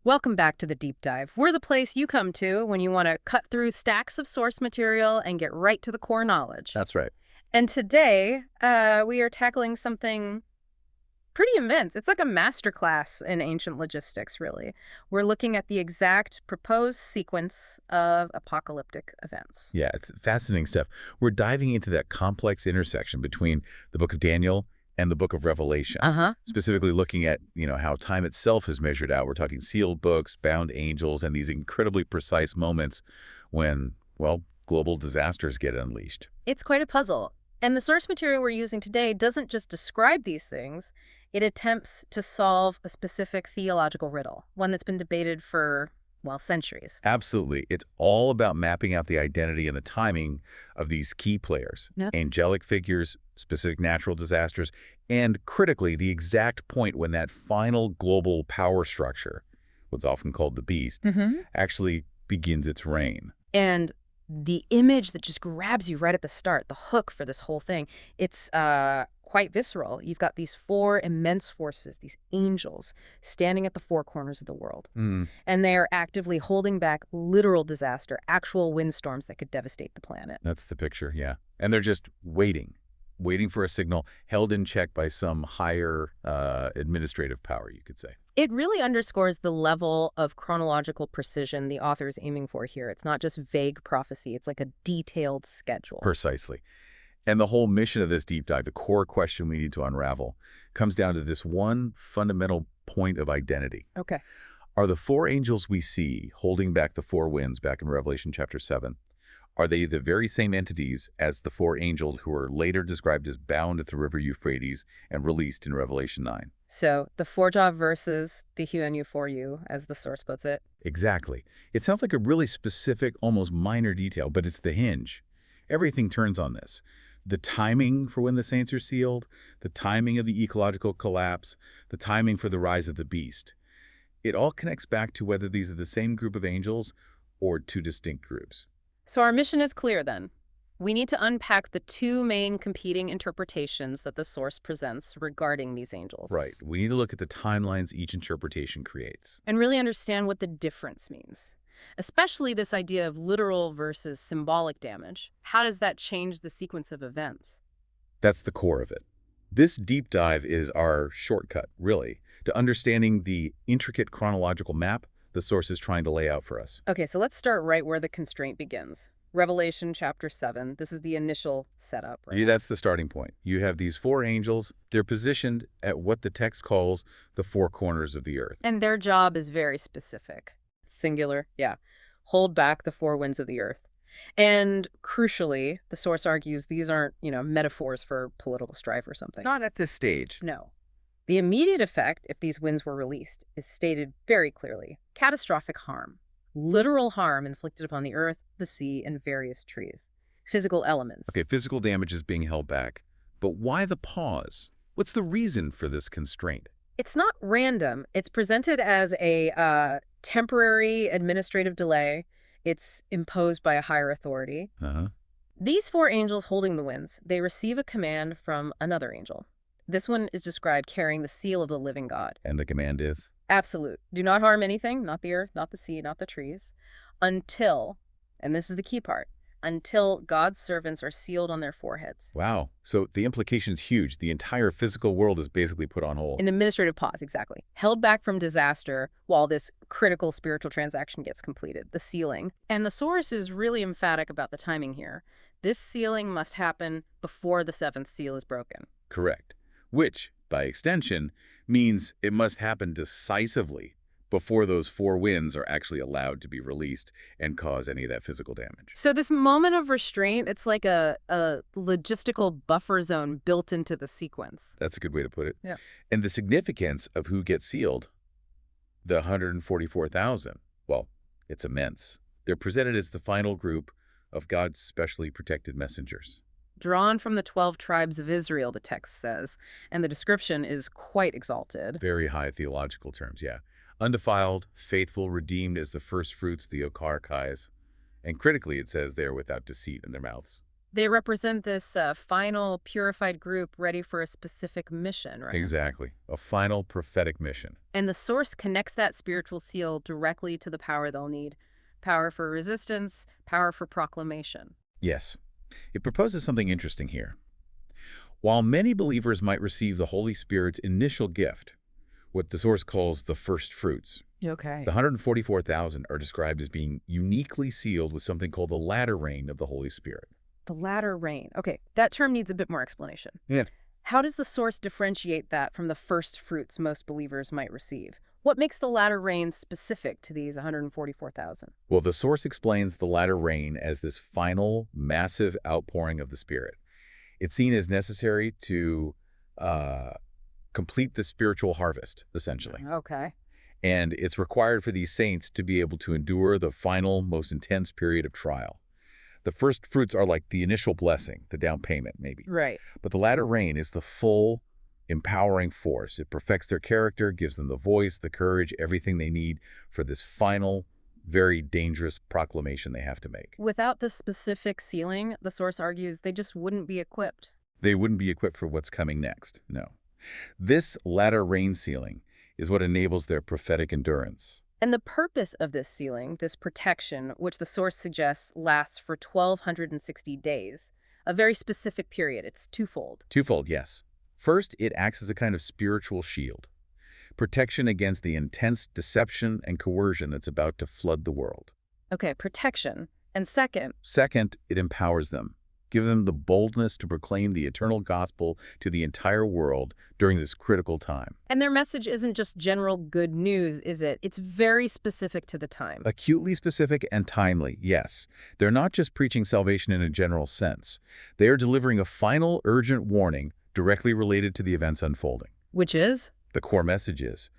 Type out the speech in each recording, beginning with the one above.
Welcome back to the Deep Dive. We're the place you come to when you want to cut through stacks of source material and get right to the core knowledge. That's right. And today, we are tackling something pretty immense. It's like a masterclass in ancient logistics, really. We're looking at the exact proposed sequence of apocalyptic events. Yeah, it's fascinating stuff. We're diving into that complex intersection between the book of Daniel and the book of Revelation. Specifically looking at, how time itself is measured out. We're talking sealed books, bound angels, and these incredibly precise moments when, well, global disasters get unleashed. It's quite a puzzle. And the source material we're using today doesn't just describe these things, it attempts to solve a specific theological riddle, one that's been debated for, well, centuries. Absolutely. It's all about mapping out the identity and the timing of these key players. Yep. Angelic figures, specific natural disasters, and critically, the exact point when that final global power structure, what's often called the beast, actually begins its reign. And the image that just grabs you right at the start, the hook for this whole thing, it's quite visceral. You've got these four immense forces, these angels, standing at the four corners of the world. And they are actively holding back literal disaster, actual windstorms that could devastate the planet. That's the picture, yeah. And they're just waiting for a signal, held in check by some higher administrative power, you could say. It really underscores the level of chronological precision the author is aiming for here. It's not just vague prophecy. It's like a detailed schedule. Precisely. And the whole mission of this deep dive, the core question we need to unravel, comes down to this one fundamental point of identity. Okay. Are the four angels we see holding back the four winds back in Revelation chapter 7, are they the very same entities as the four angels who are later described as bound at the river Euphrates and released in Revelation 9? So the four-jaw versus the Hu and U4U, as the source puts it. Exactly. It sounds like a really specific, almost minor detail, but it's the hinge. Everything turns on this. The timing for when the saints are sealed, the timing of the ecological collapse, the timing for the rise of the beast. It all connects back to whether these are the same group of angels or two distinct groups. So our mission is clear then. We need to unpack the two main competing interpretations that the source presents regarding these angels. Right. We need to look at the timelines each interpretation creates. And really understand what the difference means. Especially this idea of literal versus symbolic damage. How does that change the sequence of events? That's the core of it. This deep dive is our shortcut, really, to understanding the intricate chronological map the source is trying to lay out for us. Okay, so let's start right where the constraint begins. Revelation chapter 7. This is the initial setup, right? Yeah, that's the starting point. You have these four angels. They're positioned at what the text calls the four corners of the earth. And their job is very specific. Singular, yeah. Hold back the four winds of the earth. And crucially, the source argues these aren't, metaphors for political strife or something. Not at this stage. No. The immediate effect, if these winds were released, is stated very clearly. Catastrophic harm. Literal harm inflicted upon the earth, the sea, and various trees. Physical elements. Okay, physical damage is being held back. But why the pause? What's the reason for this constraint? It's not random. It's presented as a temporary administrative delay. It's imposed by a higher authority. These four angels holding the winds, they receive a command from another angel. This one is described carrying the seal of the living God. And the command is? Absolute. Do not harm anything, not the earth, not the sea, not the trees, until, and this is the key part, until God's servants are sealed on their foreheads. Wow. So the implication is huge. The entire physical world is basically put on hold. An administrative pause, exactly. Held back from disaster while this critical spiritual transaction gets completed, the sealing. And the source is really emphatic about the timing here. This sealing must happen before the seventh seal is broken. Correct. Which, by extension, means it must happen decisively before those four winds are actually allowed to be released and cause any of that physical damage. So this moment of restraint, it's like a logistical buffer zone built into the sequence. That's a good way to put it. Yeah. And the significance of who gets sealed, the 144,000, well, it's immense. They're presented as the final group of God's specially protected messengers. Drawn from the 12 tribes of Israel, the text says, and the description is quite exalted. Very high theological terms, yeah. Undefiled, faithful, redeemed as the first fruits, the Okarkais. And critically, it says they're without deceit in their mouths. They represent this final purified group ready for a specific mission, right? Exactly. A final prophetic mission. And the source connects that spiritual seal directly to the power they'll need. Power for resistance, power for proclamation. Yes. It proposes something interesting here. While many believers might receive the Holy Spirit's initial gift, what the source calls the first fruits, Okay. the 144,000 are described as being uniquely sealed with something called the latter rain of the Holy Spirit. The latter rain. Okay, that term needs a bit more explanation. Yeah. How does the source differentiate that from the first fruits most believers might receive? What makes the latter rain specific to these 144,000? Well, the source explains the latter rain as this final, massive outpouring of the Spirit. It's seen as necessary to complete the spiritual harvest, essentially. Okay. And it's required for these saints to be able to endure the final, most intense period of trial. The first fruits are like the initial blessing, the down payment, maybe. Right. But the latter rain is the full, empowering force. It perfects their character, gives them the voice, the courage, everything they need for this final, very dangerous proclamation they have to make. Without the specific sealing, the source argues they just wouldn't be equipped. They wouldn't be equipped for what's coming next, no. This latter rain sealing is what enables their prophetic endurance. And the purpose of this sealing, this protection, which the source suggests lasts for 1,260 days, a very specific period. It's twofold. Twofold, yes. First, it acts as a kind of spiritual shield, protection against the intense deception and coercion that's about to flood the world. Okay, protection. And second, Second, it empowers them, give them the boldness to proclaim the eternal gospel to the entire world during this critical time. and their message isn't just general good news, is it? It's very specific to the time. Acutely specific and timely, yes. They're not just preaching salvation in a general sense. They are delivering a final, urgent warning directly related to the events unfolding. Which is? The core message is,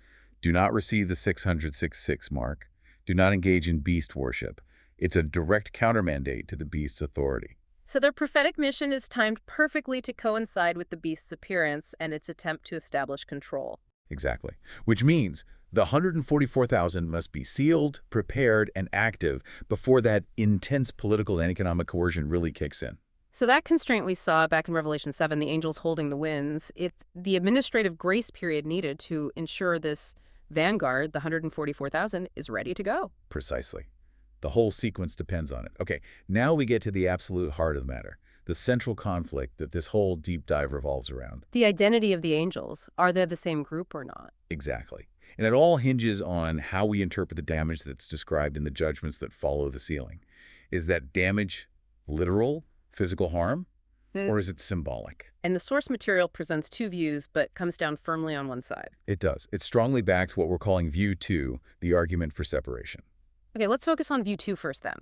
do not receive the 666 mark. Do not engage in beast worship. It's a direct countermandate to the beast's authority. So their prophetic mission is timed perfectly to coincide with the beast's appearance and its attempt to establish control. Exactly. Which means the 144,000 must be sealed, prepared, and active before that intense political and economic coercion really kicks in. So that constraint we saw back in Revelation 7, the angels holding the winds, it's the administrative grace period needed to ensure this vanguard, the 144,000, is ready to go. Precisely. The whole sequence depends on it. Okay, now we get to the absolute heart of the matter, the central conflict that this whole deep dive revolves around. The identity of the angels. Are they the same group or not? Exactly. And it all hinges on how we interpret the damage that's described in the judgments that follow the sealing. Is that damage literal, physical harm, or is it symbolic? And the source material presents two views, but comes down firmly on one side. It does. It strongly backs what we're calling view 2, the argument for separation. Okay, let's focus on view 2 first then.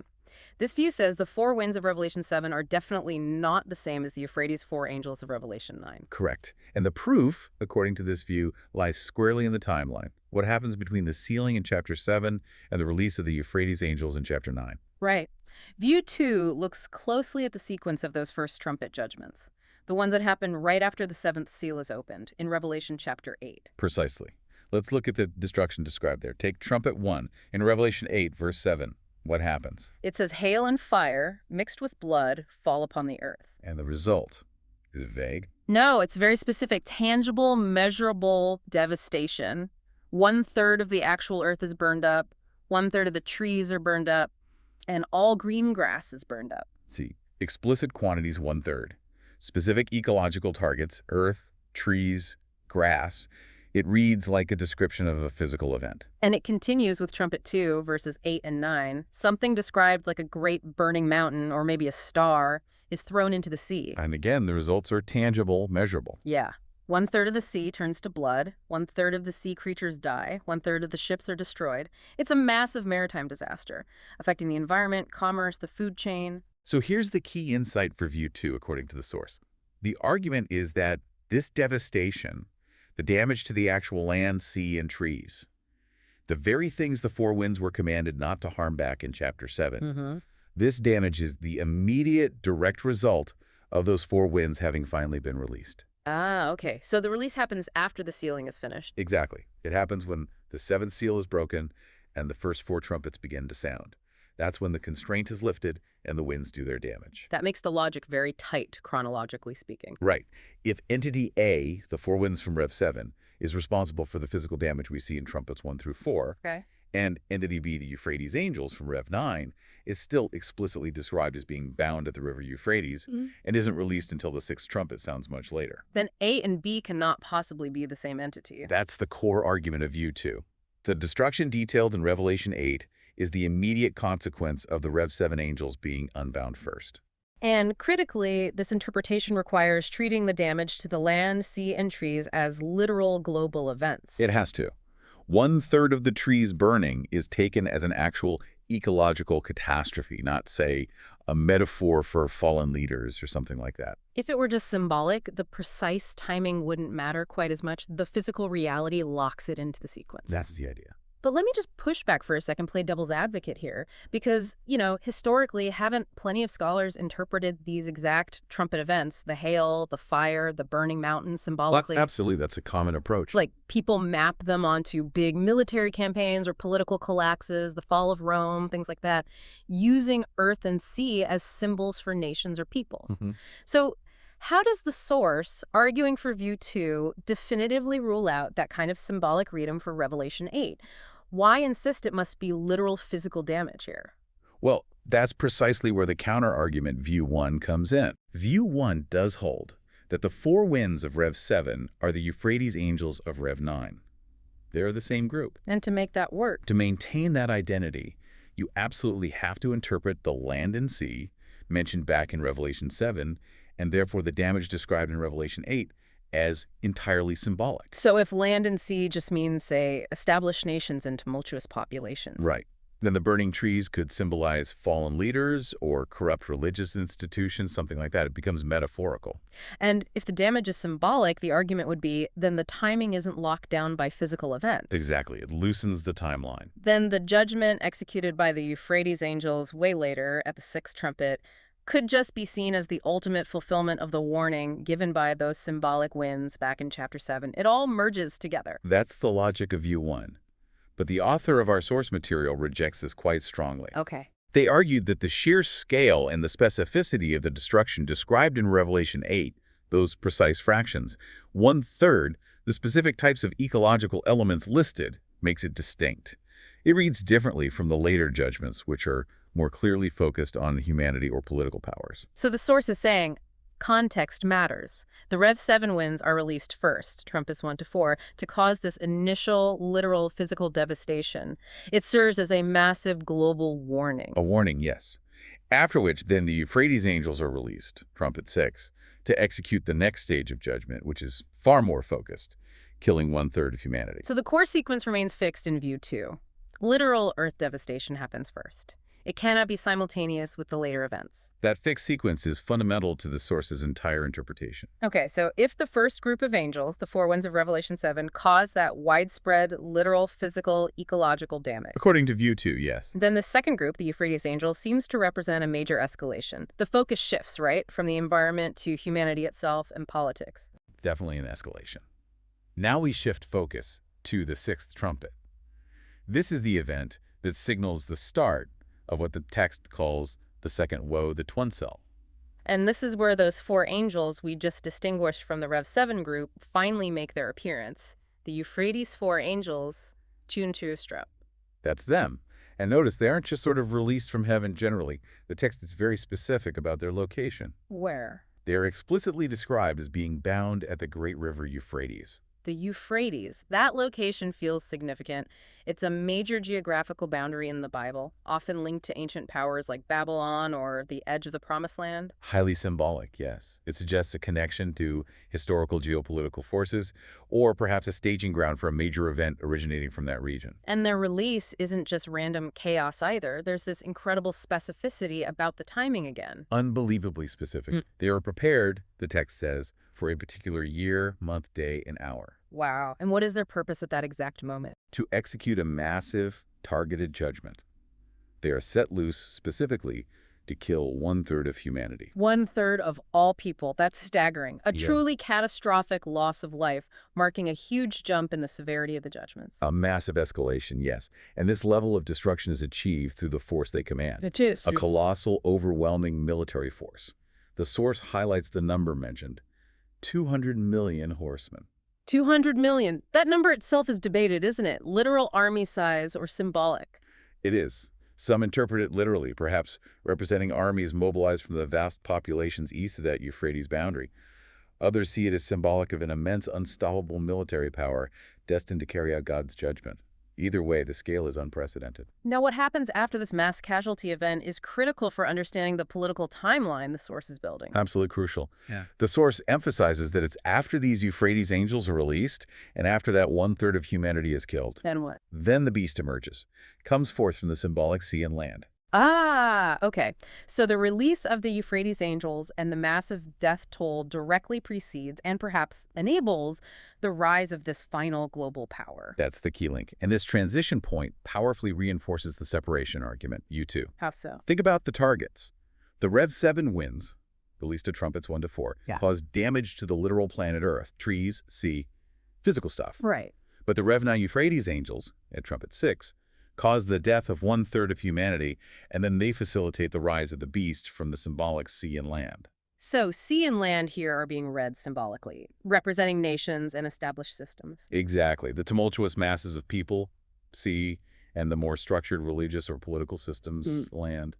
This view says the four winds of Revelation 7 are definitely not the same as the Euphrates four angels of Revelation 9. Correct. And the proof, according to this view, lies squarely in the timeline. What happens between the sealing in chapter 7 and the release of the Euphrates angels in chapter 9. Right. View 2 looks closely at the sequence of those first trumpet judgments, the ones that happen right after the seventh seal is opened in Revelation chapter 8. Precisely. Let's look at the destruction described there. Take trumpet 1 in Revelation 8, verse 7. What happens? It says, hail and fire, mixed with blood, fall upon the earth. And the result, is it vague? No, it's very specific. Tangible, measurable devastation. 1/3 of the actual earth is burned up. 1/3 of the trees are burned up. And all green grass is burned up. See, explicit quantities 1/3. Specific ecological targets, earth, trees, grass. It reads like a description of a physical event. And it continues with trumpet 2, verses 8 and 9. Something described like a great burning mountain or maybe a star is thrown into the sea. And again, the results are tangible, measurable. Yeah. 1/3 of the sea turns to blood. 1/3 of the sea creatures die. 1/3 of the ships are destroyed. It's a massive maritime disaster, affecting the environment, commerce, the food chain. So here's the key insight for view 2, according to the source. The argument is that this devastation, the damage to the actual land, sea, and trees, the very things the four winds were commanded not to harm back in chapter 7, this damage is the immediate, direct result of those four winds having finally been released. Ah, okay. So the release happens after the sealing is finished. Exactly. It happens when the seventh seal is broken and the first four trumpets begin to sound. That's when the constraint is lifted and the winds do their damage. That makes the logic very tight, chronologically speaking. Right. If entity A, the four winds from Rev 7, is responsible for the physical damage we see in trumpets 1 through 4, Okay. and entity B, the Euphrates angels from Rev 9, is still explicitly described as being bound at the river Euphrates and isn't released until the sixth trumpet sounds much later. Then A and B cannot possibly be the same entity. That's the core argument of View 2. The destruction detailed in Revelation 8 is the immediate consequence of the Rev 7 angels being unbound first. And critically, this interpretation requires treating the damage to the land, sea, and trees as literal global events. It has to. 1/3 of the trees burning is taken as an actual ecological catastrophe, not, say, a metaphor for fallen leaders or something like that. If it were just symbolic, the precise timing wouldn't matter quite as much. The physical reality locks it into the sequence. That's the idea. But let me just push back for a second, play devil's advocate here, because, historically, haven't plenty of scholars interpreted these exact trumpet events, the hail, the fire, the burning mountain, symbolically? Absolutely, that's a common approach. Like, people map them onto big military campaigns or political collapses, the fall of Rome, things like that, using earth and sea as symbols for nations or peoples. So how does the source, arguing for View 2, definitively rule out that kind of symbolic reading for Revelation 8? Why insist it must be literal physical damage here? Well, that's precisely where the counter-argument View 1 comes in. View 1 does hold that the four winds of Rev 7 are the Euphrates angels of Rev 9. They're the same group. And to make that work, To maintain that identity, you absolutely have to interpret the land and sea, mentioned back in Revelation 7, and therefore the damage described in Revelation 8, as entirely symbolic. so if land and sea just means, say, established nations and tumultuous populations. Right. Then the burning trees could symbolize fallen leaders or corrupt religious institutions, something like that. It becomes metaphorical. And if the damage is symbolic, the argument would be, then the timing isn't locked down by physical events. Exactly. It loosens the timeline. Then the judgment executed by the Euphrates angels way later at the sixth trumpet could just be seen as the ultimate fulfillment of the warning given by those symbolic winds back in chapter 7. It all merges together. That's the logic of View 1. But the author of our source material rejects this quite strongly. Okay. They argued that the sheer scale and the specificity of the destruction described in Revelation 8, those precise fractions, 1/3 the specific types of ecological elements listed, makes it distinct. It reads differently from the later judgments, which are more clearly focused on humanity or political powers. So the source is saying context matters. The Rev 7 winds are released first, trumpets 1 to 4, to cause this initial literal physical devastation. It serves as a massive global warning. A warning, yes. After which, then the Euphrates angels are released, trumpet 6, to execute the next stage of judgment, which is far more focused, killing 1/3 of humanity. So the core sequence remains fixed in View 2. Literal earth devastation happens first. It cannot be simultaneous with the later events. That fixed sequence is fundamental to the source's entire interpretation. Okay, so if the first group of angels, the four winds of Revelation 7, cause that widespread, literal, physical, ecological damage, According to View 2, yes. then the second group, the Euphrates angels, seems to represent a major escalation. The focus shifts, right, from the environment to humanity itself and politics. Definitely an escalation. Now we shift focus to the sixth trumpet. This is the event that signals the start of what the text calls the second woe, the twin cell. And this is where those four angels we just distinguished from the Rev 7 group finally make their appearance. The Euphrates four angels, tuned to a strap. That's them. And notice they aren't just sort of released from heaven generally. The text is very specific about their location. Where? They are explicitly described as being bound at the great river Euphrates. The Euphrates. That location feels significant. It's a major geographical boundary in the Bible, often linked to ancient powers like Babylon or the edge of the Promised Land. Highly symbolic, yes. It suggests a connection to historical geopolitical forces, or perhaps a staging ground for a major event originating from that region. And their release isn't just random chaos either. There's this incredible specificity about the timing again. Unbelievably specific. They are prepared, the text says, for a particular year, month, day, and hour. Wow. And what is their purpose at that exact moment? To execute a massive, targeted judgment. They are set loose specifically to kill 1/3 of humanity. 1/3 of all people. That's staggering. A Yeah. truly catastrophic loss of life, marking a huge jump in the severity of the judgments. A massive escalation, yes. And this level of destruction is achieved through the force they command. It is. A colossal, overwhelming military force. The source highlights the number mentioned, 200 million horsemen. 200 million. That number itself is debated, isn't it? Literal army size or symbolic? It is. Some interpret it literally, perhaps representing armies mobilized from the vast populations east of that Euphrates boundary. Others see it as symbolic of an immense, unstoppable military power destined to carry out God's judgment. Either way, the scale is unprecedented. Now, what happens after this mass casualty event is critical for understanding the political timeline the source is building. Absolutely crucial. Yeah. The source emphasizes that it's after these Euphrates angels are released and after that 1/3 of humanity is killed. Then what? Then the beast emerges, comes forth from the symbolic sea and land. Ah, okay. So the release of the Euphrates angels and the massive death toll directly precedes and perhaps enables the rise of this final global power. That's the key link. And this transition point powerfully reinforces the separation argument, U2. How so? Think about the targets. The Rev 7 winds, released to trumpets 1 to 4, Yeah. cause damage to the literal planet Earth, trees, sea, physical stuff. Right. But the Rev 9 Euphrates angels, at trumpet 6, cause the death of 1/3 of humanity, and then they facilitate the rise of the beast from the symbolic sea and land. So sea and land here are being read symbolically, representing nations and established systems. Exactly. The tumultuous masses of people, sea, and the more structured religious or political systems, land.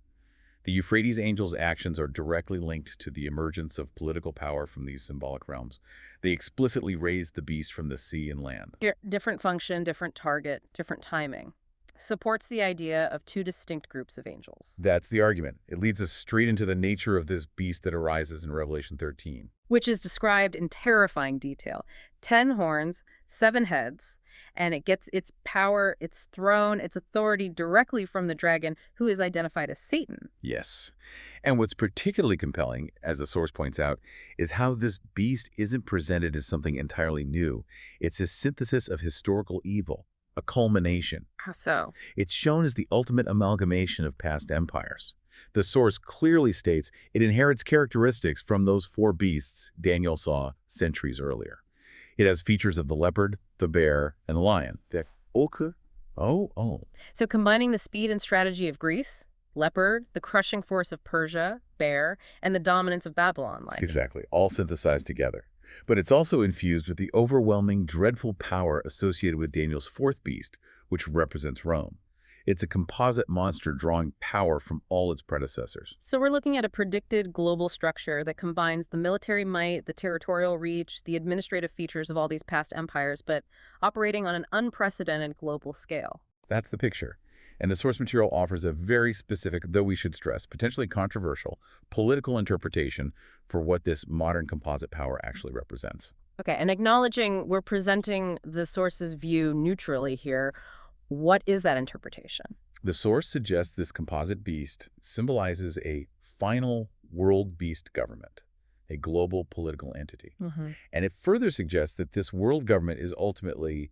The Euphrates angels' actions are directly linked to the emergence of political power from these symbolic realms. They explicitly raise the beast from the sea and land. Different function, different target, different timing. Supports the idea of two distinct groups of angels. That's the argument. It leads us straight into the nature of this beast that arises in Revelation 13. Which is described in terrifying detail. 10 horns, 7 heads, and it gets its power, its throne, its authority directly from the dragon, who is identified as Satan. Yes. And what's particularly compelling, as the source points out, is how this beast isn't presented as something entirely new. It's a synthesis of historical evil, a culmination. How so? It's shown as the ultimate amalgamation of past empires. The source clearly states it inherits characteristics from those 4 beasts Daniel saw centuries earlier. It has features of the leopard, the bear, and the lion. The oku. Oh. So combining the speed and strategy of Greece, leopard, the crushing force of Persia, bear, and the dominance of Babylon. Exactly, all synthesized together. But it's also infused with the overwhelming, dreadful power associated with Daniel's 4th beast, which represents Rome. It's a composite monster drawing power from all its predecessors. So we're looking at a predicted global structure that combines the military might, the territorial reach, the administrative features of all these past empires, but operating on an unprecedented global scale. That's the picture. And the source material offers a very specific, though we should stress, potentially controversial, political interpretation for what this modern composite power actually represents. Okay, and acknowledging we're presenting the source's view neutrally here, what is that interpretation? The source suggests this composite beast symbolizes a final world beast government, a global political entity. And it further suggests that this world government is ultimately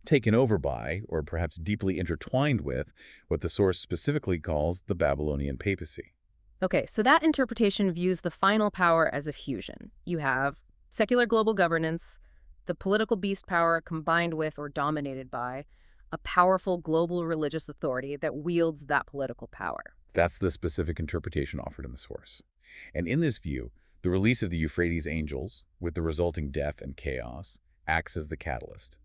taken over by, or perhaps deeply intertwined with, what the source specifically calls the Babylonian papacy. Okay, so that interpretation views the final power as a fusion. You have secular global governance, the political beast power combined with or dominated by a powerful global religious authority that wields that political power. That's the specific interpretation offered in the source. And in this view, the release of the Euphrates angels, with the resulting death and chaos, acts as the catalyst.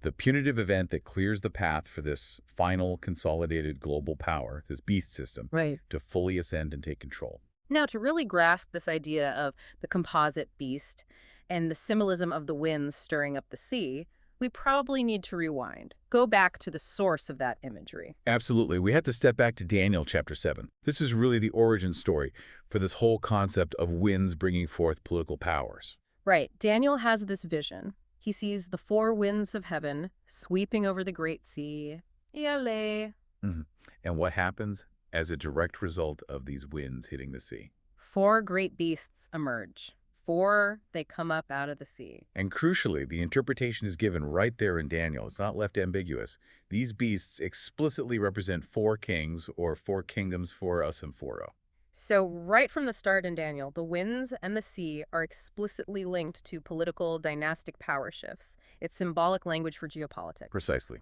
The punitive event that clears the path for this final consolidated global power, this beast system, Right. to fully ascend and take control. Now, to really grasp this idea of the composite beast and the symbolism of the winds stirring up the sea, we probably need to rewind. Go back to the source of that imagery. Absolutely. We have to step back to Daniel chapter 7. This is really the origin story for this whole concept of winds bringing forth political powers. Right. Daniel has this vision. He sees the 4 winds of heaven sweeping over the great sea. Yale. And what happens as a direct result of these winds hitting the sea? 4 great beasts emerge. before they come up out of the sea. And crucially, the interpretation is given right there in Daniel. It's not left ambiguous. These beasts explicitly represent 4 kings or 4 kingdoms for us and foro. So right from the start in Daniel, the winds and the sea are explicitly linked to political dynastic power shifts. It's symbolic language for geopolitics. Precisely.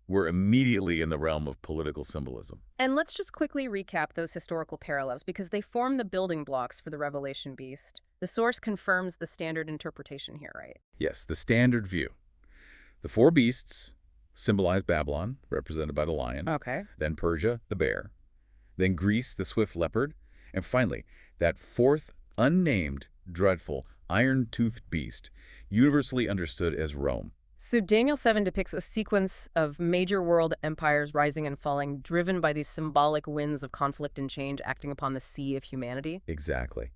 We're immediately in the realm of political symbolism. And let's just quickly recap those historical parallels because they form the building blocks for the Revelation beast. The source confirms the standard interpretation here, right? Yes, the standard view. The 4 beasts symbolize Babylon, represented by the lion, Okay. then Persia, the bear, then Greece, the swift leopard, and finally, that 4th, unnamed, dreadful, iron-toothed beast, universally understood as Rome. So Daniel 7 depicts a sequence of major world empires rising and falling, driven by these symbolic winds of conflict and change acting upon the sea of humanity. Exactly.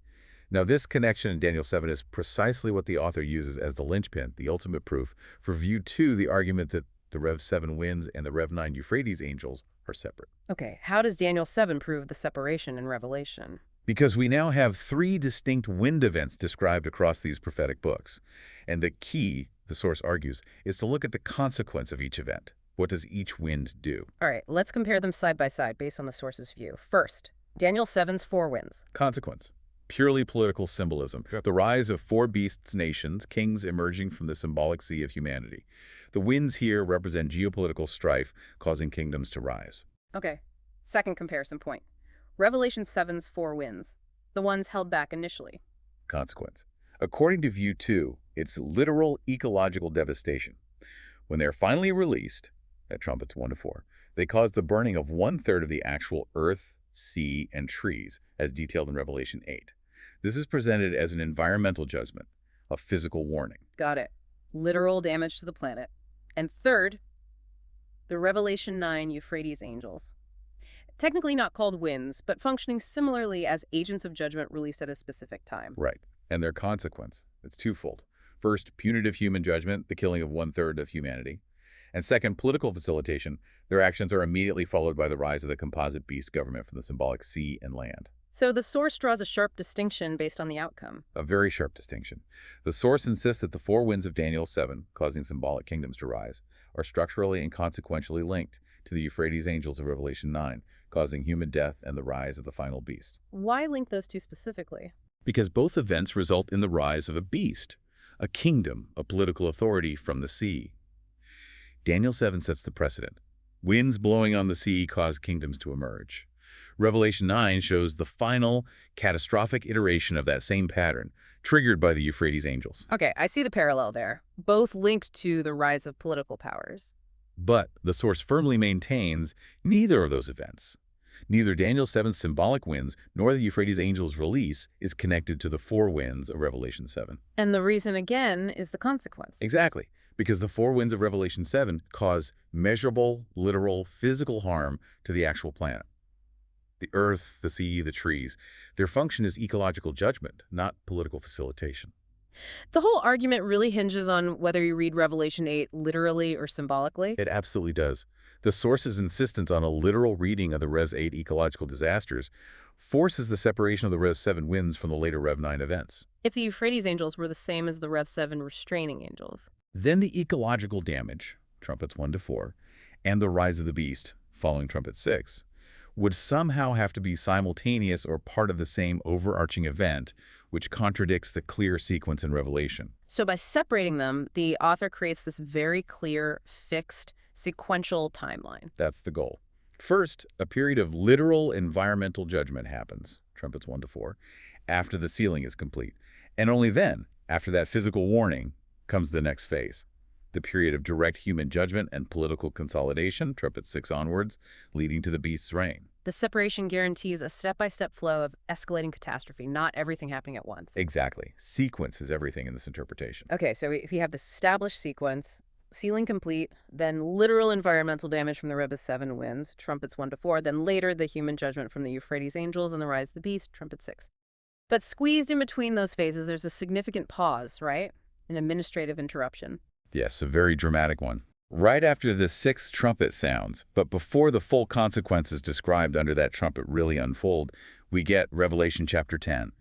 Now, this connection in Daniel 7 is precisely what the author uses as the linchpin, the ultimate proof, for view 2, the argument that the Rev 7 winds and the Rev 9 Euphrates angels are separate. Okay, how does Daniel 7 prove the separation in Revelation? Because we now have 3 distinct wind events described across these prophetic books. And the key, the source argues, is to look at the consequence of each event. What does each wind do? All right, let's compare them side by side based on the source's view. First, Daniel 7's 4 winds. Consequence. Purely political symbolism. The rise of 4 beasts nations, kings emerging from the symbolic sea of humanity. The winds here represent geopolitical strife, causing kingdoms to rise. Okay, second comparison point. Revelation 7's 4 winds, the ones held back initially. Consequence. According to view 2, it's literal ecological devastation. When they're finally released, at trumpets 1 to 4, they cause the burning of 1/3 of the actual earth, sea, and trees, as detailed in Revelation 8. This is presented as an environmental judgment, a physical warning. Got it. Literal damage to the planet. And third, the Revelation 9 Euphrates angels. Technically not called winds, but functioning similarly as agents of judgment released at a specific time. Right. And their consequence, it's twofold. First, punitive human judgment, the killing of 1/3 of humanity. And second, political facilitation. Their actions are immediately followed by the rise of the composite beast government from the symbolic sea and land. So the source draws a sharp distinction based on the outcome. A very sharp distinction. The source insists that the 4 winds of Daniel 7, causing symbolic kingdoms to rise, are structurally and consequentially linked to the Euphrates angels of Revelation 9, causing human death and the rise of the final beast. Why link those two specifically? Because both events result in the rise of a beast, a kingdom, a political authority from the sea. Daniel 7 sets the precedent. Winds blowing on the sea cause kingdoms to emerge. Revelation 9 shows the final, catastrophic iteration of that same pattern, triggered by the Euphrates angels. Okay, I see the parallel there. Both linked to the rise of political powers. But the source firmly maintains neither of those events. Neither Daniel 7's symbolic winds nor the Euphrates angels' release is connected to the 4 winds of Revelation 7. And the reason, again, is the consequence. Exactly, because the 4 winds of Revelation 7 cause measurable, literal, physical harm to the actual planet. The earth, the sea, the trees. Their function is ecological judgment, not political facilitation. The whole argument really hinges on whether you read Revelation 8 literally or symbolically. It absolutely does. The source's insistence on a literal reading of the Rev 8 ecological disasters forces the separation of the Rev 7 winds from the later Rev 9 events. If the Euphrates angels were the same as the Rev 7 restraining angels. Then the ecological damage, trumpets 1 to 4, and the rise of the beast, following trumpet 6, would somehow have to be simultaneous or part of the same overarching event, which contradicts the clear sequence in Revelation. So by separating them, the author creates this very clear, fixed, sequential timeline. That's the goal. First, a period of literal environmental judgment happens, trumpets 1 to 4, after the sealing is complete. And only then, after that physical warning, comes the next phase. The period of direct human judgment and political consolidation, trumpet 6 onwards, leading to the beast's reign. The separation guarantees a step-by-step flow of escalating catastrophe, not everything happening at once. Exactly. Sequence is everything in this interpretation. Okay, so we have this established sequence, sealing complete, then literal environmental damage from the Rebbe 7 winds, trumpets 1 to 4, then later the human judgment from the Euphrates angels and the rise of the beast, trumpet 6. But squeezed in between those phases, there's a significant pause, right? An administrative interruption. Yes, a very dramatic one. Right after the 6th trumpet sounds, but before the full consequences described under that trumpet really unfold, we get Revelation chapter 10.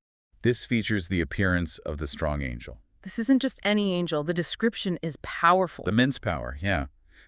This features the appearance of the strong angel. This isn't just any angel. The description is powerful. The immense power, yeah.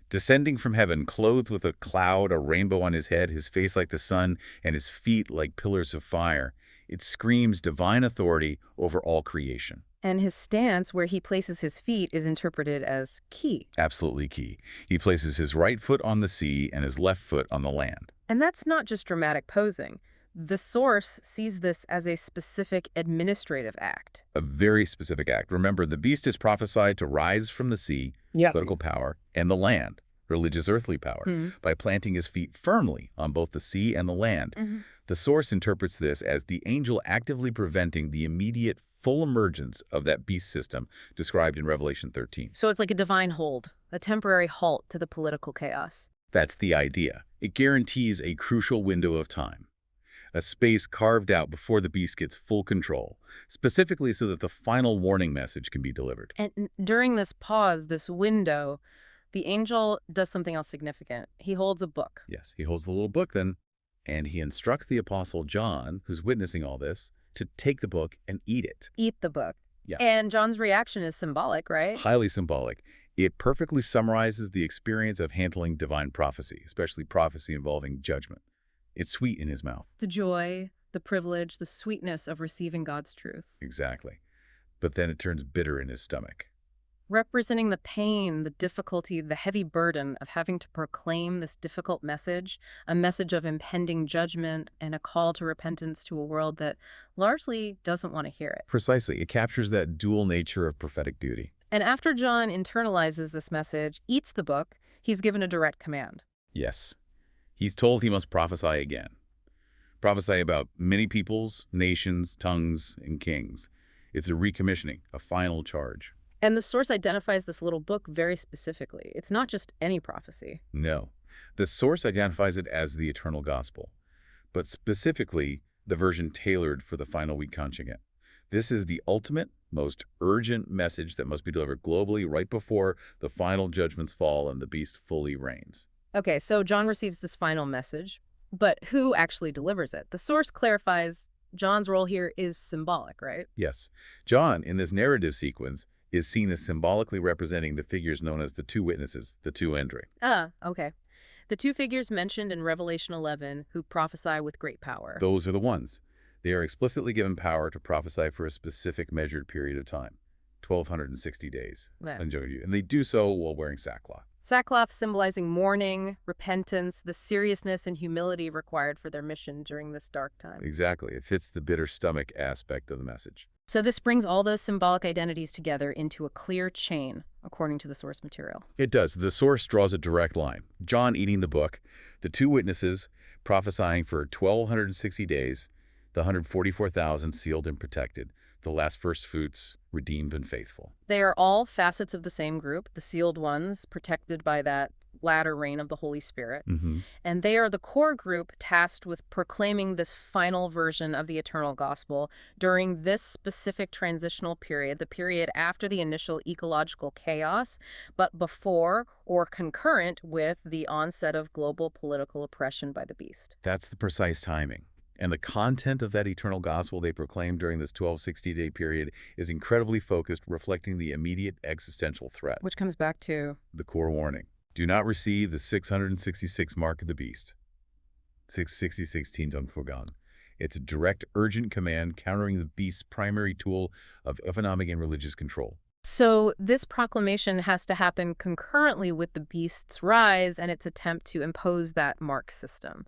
Descending from heaven, clothed with a cloud, a rainbow on his head, his face like the sun, and his feet like pillars of fire. It screams divine authority over all creation. And his stance, where he places his feet, is interpreted as key. Absolutely key. He places his right foot on the sea and his left foot on the land. And that's not just dramatic posing. The source sees this as a specific administrative act. A very specific act. Remember, the beast is prophesied to rise from the sea, political power, and the land, religious earthly power, by planting his feet firmly on both the sea and the land. The source interprets this as the angel actively preventing the immediate full emergence of that beast system described in Revelation 13. So it's like a divine hold, a temporary halt to the political chaos. That's the idea. It guarantees a crucial window of time, a space carved out before the beast gets full control, specifically so that the final warning message can be delivered. And during this pause, this window, the angel does something else significant. He holds a book. Yes, he holds the little book then, and he instructs the Apostle John, who's witnessing all this, to take the book and eat it. Eat the book. Yeah. And John's reaction is symbolic, right? Highly symbolic. It perfectly summarizes the experience of handling divine prophecy, especially prophecy involving judgment. It's sweet in his mouth. The joy, the privilege, the sweetness of receiving God's truth. Exactly. But then it turns bitter in his stomach. Representing the pain, the difficulty, the heavy burden of having to proclaim this difficult message, a message of impending judgment and a call to repentance to a world that largely doesn't want to hear it. Precisely. It captures that dual nature of prophetic duty. And after John internalizes this message, eats the book, he's given a direct command. Yes. He's told he must prophesy again. Prophesy about many peoples, nations, tongues, and kings. It's a recommissioning, a final charge. And the source identifies this little book very specifically. It's not just any prophecy. No. The source identifies it as the eternal gospel, but specifically the version tailored for the final week contingent. This is the ultimate, most urgent message that must be delivered globally right before the final judgments fall and the beast fully reigns. Okay, so John receives this final message, but who actually delivers it? The source clarifies John's role here is symbolic, right? Yes. John, in this narrative sequence, is seen as symbolically representing the figures known as the two witnesses, the two Andri. Okay. The two figures mentioned in Revelation 11 who prophesy with great power. Those are the ones. They are explicitly given power to prophesy for a specific measured period of time, 1,260 days. Yeah. And they do so while wearing sackcloth. Sackcloth symbolizing mourning, repentance, the seriousness and humility required for their mission during this dark time. Exactly. It fits the bitter stomach aspect of the message. So this brings all those symbolic identities together into a clear chain, according to the source material. It does. The source draws a direct line. John eating the book, the two witnesses prophesying for 1,260 days, the 144,000 sealed and protected, the last first fruits redeemed and faithful. They are all facets of the same group, the sealed ones, protected by that latter reign of the Holy Spirit. And they are the core group tasked with proclaiming this final version of the eternal gospel during this specific transitional period, the period after the initial ecological chaos, but before or concurrent with the onset of global political oppression by the beast. That's the precise timing. And the content of that eternal gospel they proclaim during this 1,260-day period is incredibly focused, reflecting the immediate existential threat. Which comes back to the core warning. Do not receive the 666 mark of the beast. 666 Tindung Fogan. It's a direct, urgent command countering the beast's primary tool of economic and religious control. So this proclamation has to happen concurrently with the beast's rise and its attempt to impose that mark system.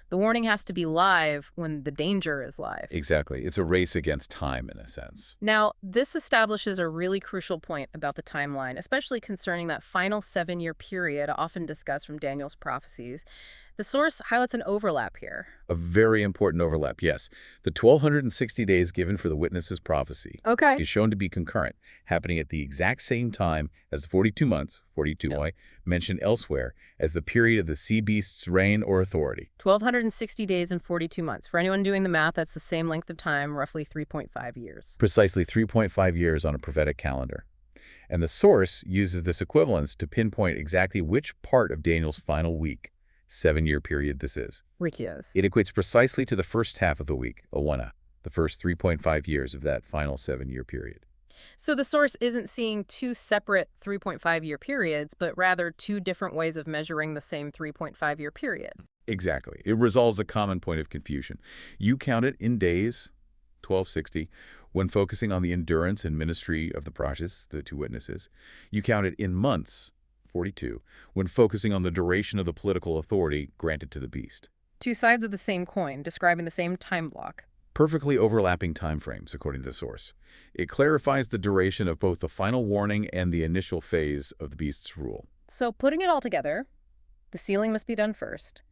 The warning has to be live when the danger is live. Exactly. It's a race against time, in a sense. Now, this establishes a really crucial point about the timeline, especially concerning that final 7-year period often discussed from Daniel's prophecies. The source highlights an overlap here. A very important overlap, yes. The 1,260 days given for the witness's prophecy is shown to be concurrent, happening at the exact same time as the 42 months, 42 mentioned elsewhere, as the period of the sea beast's reign or authority. 1,260 days and 42 months. For anyone doing the math, that's the same length of time, roughly 3.5 years. Precisely 3.5 years on a prophetic calendar. And the source uses this equivalence to pinpoint exactly which part of Daniel's final week, 7-year period this is. Rikios. It equates precisely to the first half of the week, Awana, the first 3.5 years of that final 7-year period. So the source isn't seeing two separate 3.5-year periods, but rather two different ways of measuring the same 3.5-year period. Exactly. It resolves a common point of confusion. You count it in days, 1260, when focusing on the endurance and ministry of the prophets, the two witnesses. You count it in months, 42, when focusing on the duration of the political authority granted to the beast. Two sides of the same coin, describing the same time block. Perfectly overlapping time frames, according to the source. It clarifies the duration of both the final warning and the initial phase of the beast's rule. So putting it all together, the sealing must be done first.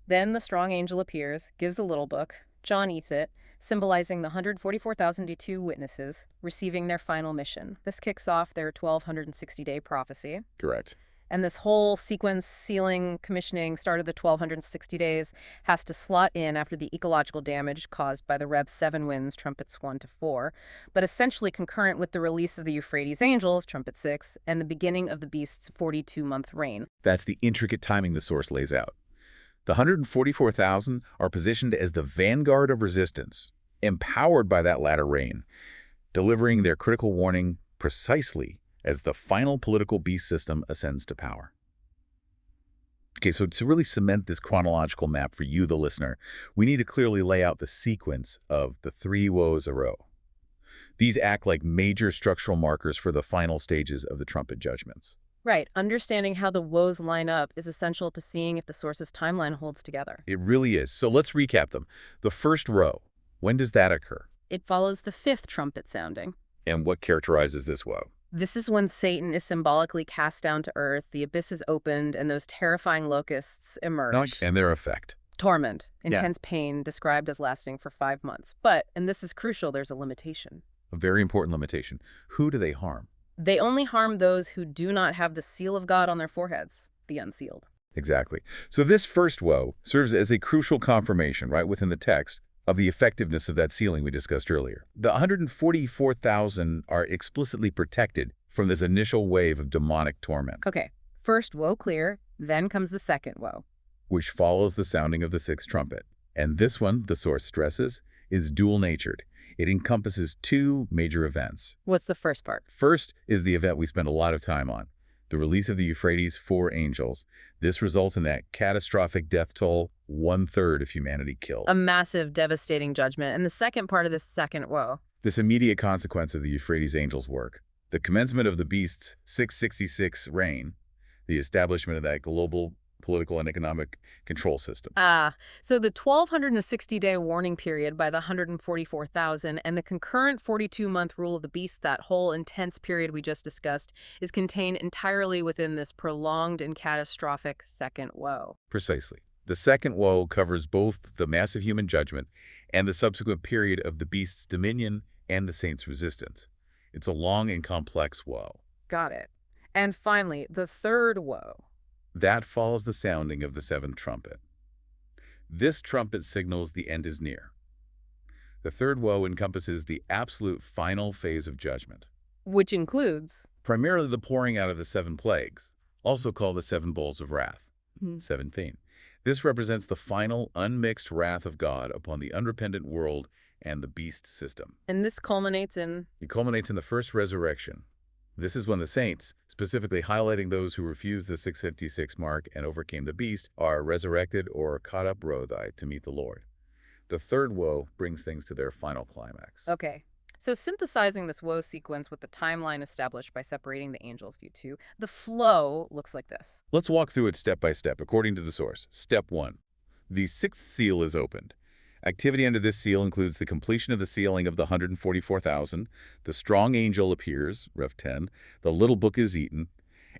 Then the strong angel appears, gives the little book. John eats it, symbolizing the 144,002 witnesses receiving their final mission. This kicks off their 1,260-day prophecy. Correct. And this whole sequence, sealing, commissioning, start of the 1,260 days, has to slot in after the ecological damage caused by the Rev 7 winds, trumpets 1 to 4, but essentially concurrent with the release of the Euphrates angels, trumpet 6, and the beginning of the beast's 42-month reign. That's the intricate timing the source lays out. The 144,000 are positioned as the vanguard of resistance, empowered by that latter reign, delivering their critical warning precisely as the final political beast system ascends to power. Okay, so to really cement this chronological map for you, the listener, we need to clearly lay out the sequence of the three woes a row. These act like major structural markers for the final stages of the trumpet judgments. Right. Understanding how the woes line up is essential to seeing if the source's timeline holds together. It really is. So let's recap them. The first row, when does that occur? It follows the fifth trumpet sounding. And what characterizes this woe? This is when Satan is symbolically cast down to earth, the abyss is opened, and those terrifying locusts emerge. And their effect. Torment, intense pain, described as lasting for 5 months. But, and this is crucial, there's a limitation. A very important limitation. Who do they harm? They only harm those who do not have the seal of God on their foreheads, the unsealed. Exactly. So this first woe serves as a crucial confirmation, right, within the text of the effectiveness of that sealing we discussed earlier. The 144,000 are explicitly protected from this initial wave of demonic torment. Okay, first woe clear, then comes the second woe, which follows the sounding of the sixth trumpet. And this one, the source stresses, is dual-natured. It encompasses two major events. What's the first part? First is the event we spend a lot of time on, the release of the Euphrates 4 angels. This results in that catastrophic death toll, 1/3 of humanity killed. A massive, devastating judgment. And the second part of this second woe. This immediate consequence of the Euphrates angels' work, the commencement of the beast's 666 reign, the establishment of that global political and economic control system. So the 1,260-day warning period by the 144,000 and the concurrent 42-month rule of the beast, that whole intense period we just discussed, is contained entirely within this prolonged and catastrophic second woe. Precisely. The second woe covers both the massive human judgment and the subsequent period of the beast's dominion and the saints' resistance. It's a long and complex woe. Got it. And finally, the third woe. That follows the sounding of the seventh trumpet. This trumpet signals the end is near. The third woe encompasses the absolute final phase of judgment, which includes primarily the pouring out of the 7 plagues, also called the 7 bowls of wrath, 17. This represents the final unmixed wrath of God upon the unrepentant world and the beast system. And this culminates in? It culminates in the first resurrection. This is when the saints, specifically highlighting those who refused the 656 mark and overcame the beast, are resurrected or caught up rodai to meet the Lord. The third woe brings things to their final climax. Okay. So synthesizing this woe sequence with the timeline established by separating the angels view 2, the flow looks like this. Let's walk through it step by step, according to the source. Step 1. The sixth seal is opened. Activity under this seal includes the completion of the sealing of the 144,000, the strong angel appears, Rev 10, the little book is eaten,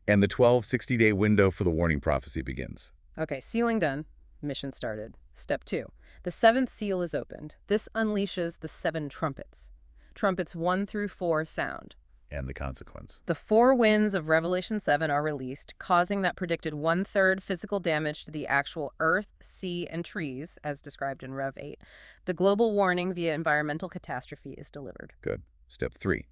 and the 1260-day window for the warning prophecy begins. Okay, sealing done. Mission started. Step 2. The seventh seal is opened. This unleashes the 7 trumpets. Trumpets 1 through 4 sound. And the consequence. The 4 winds of Revelation 7 are released, causing that predicted 1/3 physical damage to the actual earth, sea, and trees, as described in Rev 8. The global warning via environmental catastrophe is delivered. Good. Step 3.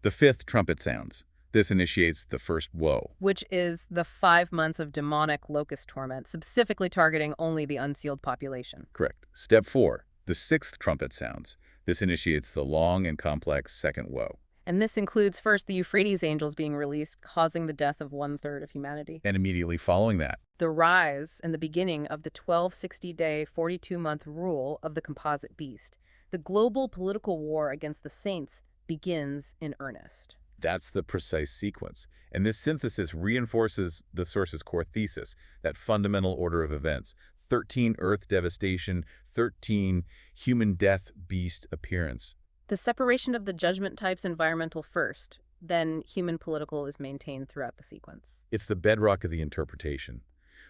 The 5th trumpet sounds. This initiates the first woe, which is the 5 months of demonic locust torment, specifically targeting only the unsealed population. Correct. Step 4. The sixth trumpet sounds. This initiates the long and complex second woe. And this includes first the Euphrates angels being released, causing the death of 1/3 of humanity. And immediately following that, The rise and the beginning of the 1260-day, 42-month rule of the composite beast. The global political war against the saints begins in earnest. that's the precise sequence. And this synthesis reinforces the source's core thesis, that fundamental order of events. 13 Earth devastation, 13 human death beast appearance. The separation of the judgment types environmental first, then human political is maintained throughout the sequence. It's the bedrock of the interpretation,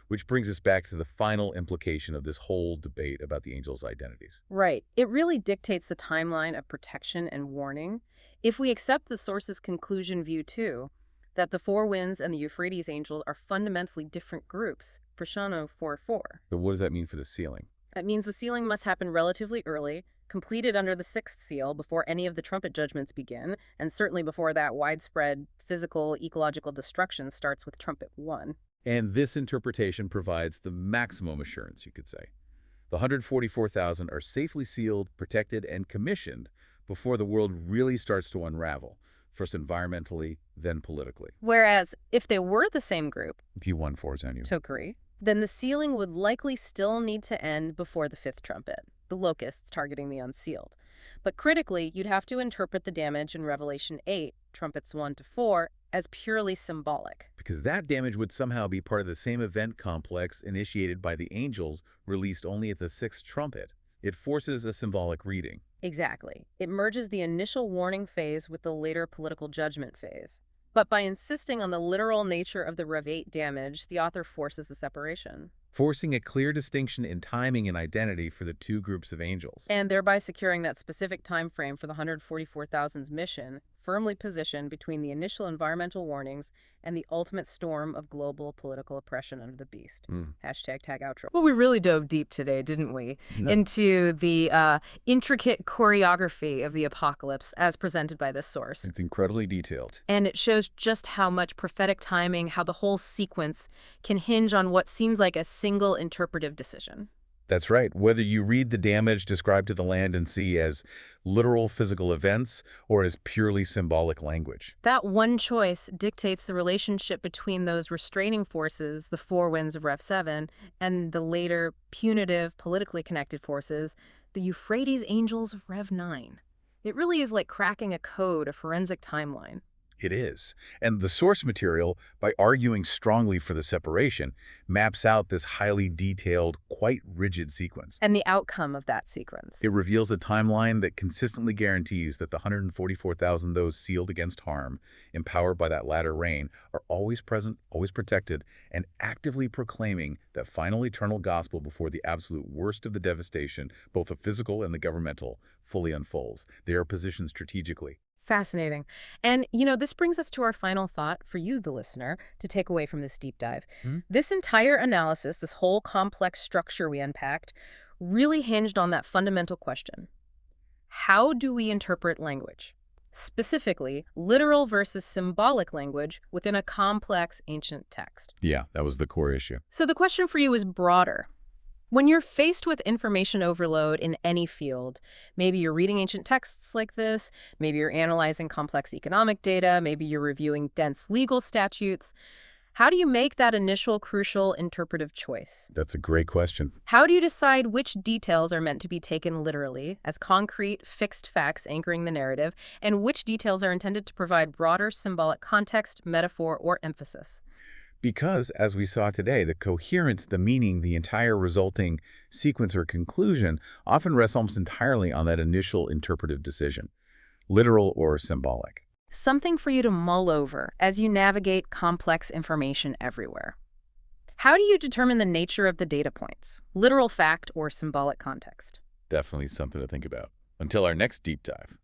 which brings us back to the final implication of this whole debate about the angels' identities. Right. It really dictates the timeline of protection and warning. If we accept the source's conclusion view too, that the four winds and the Euphrates angels are fundamentally different groups, Prashana 4:4. But what does that mean for the sealing? That means the sealing must happen relatively early, completed under the sixth seal before any of the trumpet judgments begin, and certainly before that widespread physical, ecological destruction starts with trumpet 1. And this interpretation provides the maximum assurance, you could say. The 144,000 are safely sealed, protected, and commissioned before the world really starts to unravel, first environmentally, then politically. Whereas, if they were the same group, View 1-4 on you. Tokari, then the sealing would likely still need to end before the fifth trumpet, the locusts targeting the unsealed. But critically, you'd have to interpret the damage in Revelation 8, trumpets 1-4, as purely symbolic. Because that damage would somehow be part of the same event complex initiated by the angels released only at the sixth trumpet. It forces a symbolic reading. Exactly. It merges the initial warning phase with the later political judgment phase. But by insisting on the literal nature of the Rev 8 damage, the author forces the separation. Forcing a clear distinction in timing and identity for the two groups of angels. And thereby securing that specific time frame for the 144,000's mission, firmly positioned between the initial environmental warnings and the ultimate storm of global political oppression under the beast. Hashtag tag outro. Well, we really dove deep today, didn't we? Into the intricate choreography of the apocalypse as presented by this source. It's incredibly detailed. And it shows just how much prophetic timing, how the whole sequence can hinge on what seems like a single interpretive decision. That's right. Whether you read the damage described to the land and sea as literal physical events or as purely symbolic language. That one choice dictates the relationship between those restraining forces, the four winds of Rev 7, and the later punitive, politically connected forces, the Euphrates angels of Rev 9. It really is like cracking a code, a forensic timeline. It is. And the source material, by arguing strongly for the separation, maps out this highly detailed, quite rigid sequence. And the outcome of that sequence. It reveals a timeline that consistently guarantees that the 144,000 those sealed against harm, empowered by that latter rain, are always present, always protected, and actively proclaiming that final eternal gospel before the absolute worst of the devastation, both the physical and the governmental, fully unfolds. They are positioned strategically. Fascinating. And, this brings us to our final thought for you, the listener, to take away from this deep dive. This entire analysis, this whole complex structure we unpacked, really hinged on that fundamental question. How do we interpret language? Specifically, literal versus symbolic language within a complex ancient text. Yeah, that was the core issue. So the question for you is broader. When you're faced with information overload in any field, maybe you're reading ancient texts like this, maybe you're analyzing complex economic data, maybe you're reviewing dense legal statutes, how do you make that initial crucial interpretive choice? That's a great question. How do you decide which details are meant to be taken literally, as concrete, fixed facts anchoring the narrative, and which details are intended to provide broader symbolic context, metaphor, or emphasis? Because, as we saw today, the coherence, the meaning, the entire resulting sequence or conclusion often rests almost entirely on that initial interpretive decision, literal or symbolic. Something for you to mull over as you navigate complex information everywhere. How do you determine the nature of the data points, literal fact or symbolic context? Definitely something to think about. Until our next deep dive.